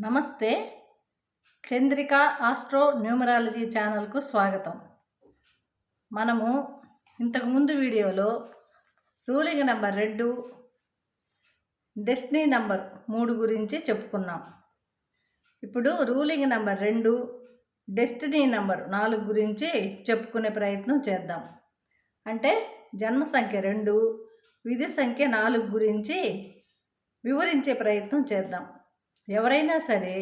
నమస్తే. Chandrika astro numerology ఛానల్కు స్వాగతం. మనము ఇంతకుముందు వీడియోలో రూలింగ్ నెంబర్ 2, డెస్టినీ నెంబర్ 3 గురించి చెప్పుకున్నాం. ఇప్పుడు రూలింగ్ నెంబర్ 2, డెస్టినీ నెంబర్ 4 గురించి చెప్పుకునే ప్రయత్నం చేద్దాం. అంటే జన్మ సంఖ్య 2, విధి సంఖ్య 4 గురించి వివరించే ప్రయత్నం చేద్దాం. ఎవరైనా సరే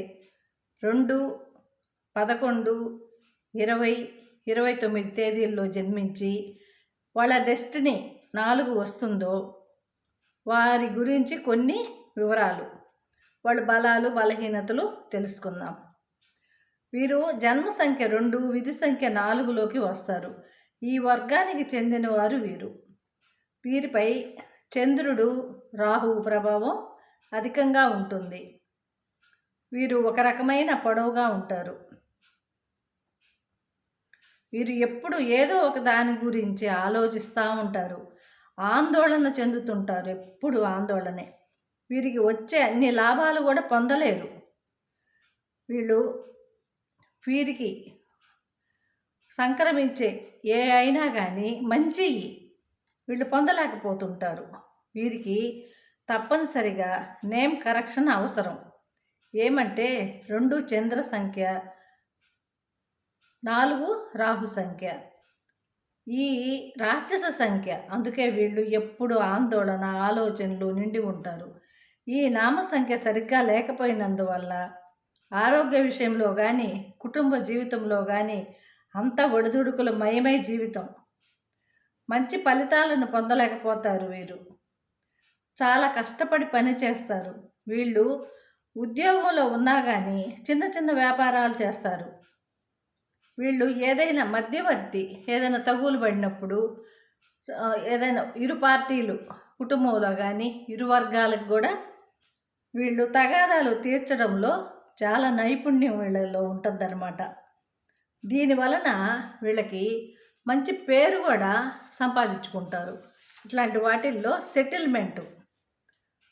2, 11, 20, 29 తేదీల్లో జన్మించి వాళ్ళ డెస్టినీ 4 వస్తుందో వారి గురించి కొన్ని వివరాలు, వాళ్ళ బలాలు బలహీనతలు తెలుసుకుందాం. వీరు జన్మ సంఖ్య 2, విధి సంఖ్య 4లోకి వస్తారు. ఈ వర్గానికి చెందిన వారు వీరు. వీరిపై చంద్రుడు, రాహువు ప్రభావం అధికంగా ఉంటుంది. వీరు ఒక రకమైన పొడవుగా ఉంటారు. వీరు ఎప్పుడు ఏదో ఒక దాని గురించి ఆలోచిస్తూ ఉంటారు, ఆందోళన చెందుతుంటారు. ఎప్పుడు ఆందోళనే. వీరికి వచ్చే అన్ని లాభాలు కూడా పొందలేరు. వీరికి సంక్రమించే ఏ అయినా కానీ మంచి వీళ్ళు పొందలేకపోతుంటారు. వీరికి తప్పనిసరిగా నేమ్ కరెక్షన్ అవసరం. ఏమంటే 2 చంద్ర సంఖ్య, 4 రాహు సంఖ్య, ఈ రాక్షస సంఖ్య. అందుకే వీళ్ళు ఎప్పుడు ఆందోళన ఆలోచనలు నిండి ఉంటారు. ఈ నామ సంఖ్య సరిగ్గా లేకపోయినందువల్ల ఆరోగ్య విషయంలో కానీ కుటుంబ జీవితంలో కానీ అంత ఒడిదుడుకులు మయమై జీవితం. మంచి ఫలితాలను పొందలేకపోతారు. వీరు చాలా కష్టపడి పని చేస్తారు. వీళ్ళు ఉద్యోగంలో ఉన్నా కానీ చిన్న చిన్న వ్యాపారాలు చేస్తారు. వీళ్ళు ఏదైనా మధ్యవర్తి ఏదైనా తగులు పడినప్పుడు, ఏదైనా ఇరు పార్టీలు కుటుంబంలో కానీ ఇరు వర్గాలకు కూడా వీళ్ళు తగాదాలు తీర్చడంలో చాలా నైపుణ్యం వీళ్ళలో ఉంటుందన్నమాట. దీనివలన వీళ్ళకి మంచి పేరు కూడా సంపాదించుకుంటారు. ఇట్లాంటి వాటిల్లో సెటిల్మెంటు,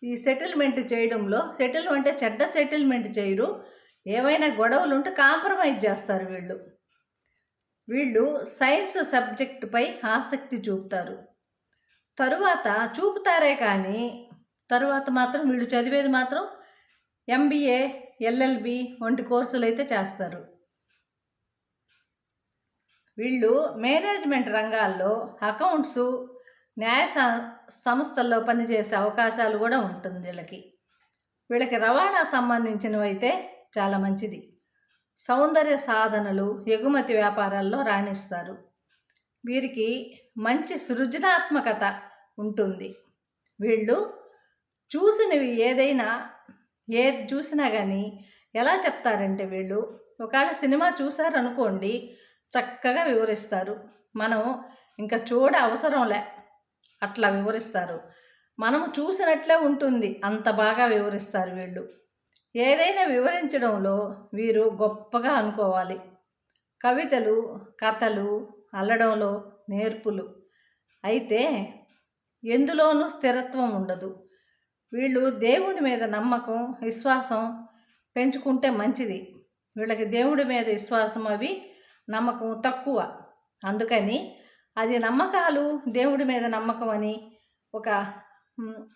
ఈ సెటిల్మెంట్ చేయడంలో, సెటిల్మెంట్ చెడ్డ సెటిల్మెంట్ చేయరు. ఏవైనా గొడవలు ఉంటే కాంప్రమైజ్ చేస్తారు. వీళ్ళు సైన్స్ సబ్జెక్టుపై ఆసక్తి చూపుతారు. చూపుతారే కానీ తరువాత మాత్రం వీళ్ళు చదివేది మాత్రం MBA, LLB వంటి కోర్సులు అయితే చేస్తారు. వీళ్ళు మేనేజ్మెంట్ రంగాల్లో అకౌంట్స్, న్యాయ సంస్థల్లో పనిచేసే అవకాశాలు కూడా ఉంటుంది. వీళ్ళకి రవాణా సంబంధించినవి అయితే చాలా మంచిది. సౌందర్య సాధనలు, ఎగుమతి వ్యాపారాల్లో రాణిస్తారు. వీరికి మంచి సృజనాత్మకత ఉంటుంది. వీళ్ళు చూసినవి ఏది చూసినా కానీ ఎలా చెప్తారంటే, వీళ్ళు ఒకవేళ సినిమా చూసారనుకోండి చక్కగా వివరిస్తారు. మనం ఇంకా అవసరంలే, అట్లా వివరిస్తారు. మనము చూసినట్లే ఉంటుంది, అంత బాగా వివరిస్తారు. వీళ్ళు ఏదైనా వివరించడంలో వీరు గొప్పగా అనుకోవాలి. కవితలు, కథలు అల్లడంలో నేర్పులు. అయితే ఎందులోనూ స్థిరత్వం ఉండదు. వీళ్ళు దేవుడి మీద నమ్మకం, విశ్వాసం పెంచుకుంటే మంచిది. వీళ్ళకి దేవుడి మీద విశ్వాసం నమ్మకం తక్కువ. అందుకని అది నమ్మకాలు, దేవుడి మీద నమ్మకం అని ఒక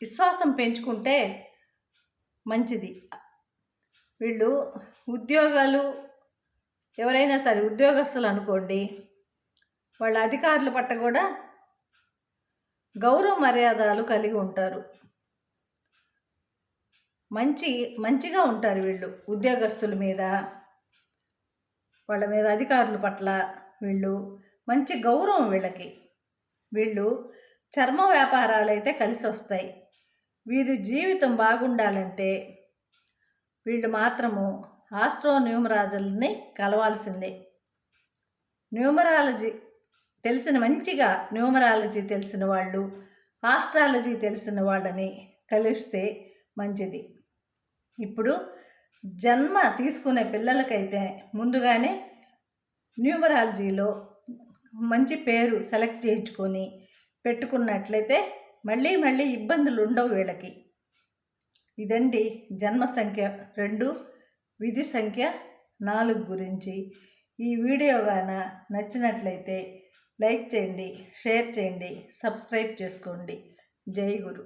విశ్వాసం పెంచుకుంటే మంచిది. వీళ్ళు ఉద్యోగాలు, ఎవరైనా సరే ఉద్యోగస్తులు అనుకోండి, వాళ్ళ అధికారుల పట్ల కూడా గౌరవ మర్యాదలు కలిగి ఉంటారు. మంచిగా ఉంటారు. వీళ్ళు ఉద్యోగస్తుల మీద, వాళ్ళ మీద అధికారుల పట్ల వీళ్ళు మంచి గౌరవం. వీళ్ళు చర్మ వ్యాపారాలు అయితే కలిసి వస్తాయి. వీరి జీవితం బాగుండాలంటే వీళ్ళు మాత్రము ఆస్ట్రో న్యూమరాలజీని కలవాల్సిందే. మంచిగా న్యూమరాలజీ తెలిసిన వాళ్ళు, ఆస్ట్రాలజీ తెలిసిన వాళ్ళని కలిస్తే మంచిది. ఇప్పుడు జన్మ తీసుకునే పిల్లలకైతే ముందుగానే న్యూమరాలజీలో మంచి పేరు సెలెక్ట్ చేయించుకొని పెట్టుకున్నట్లయితే మళ్ళీ ఇబ్బందులు ఉండవు వీళ్ళకి. ఇదండి జన్మ సంఖ్య 2, విధి సంఖ్య 4 గురించి. ఈ వీడియో గాన నచ్చినట్లయితే లైక్ చేయండి, షేర్ చేయండి, సబ్స్క్రైబ్ చేసుకోండి. జై గురు.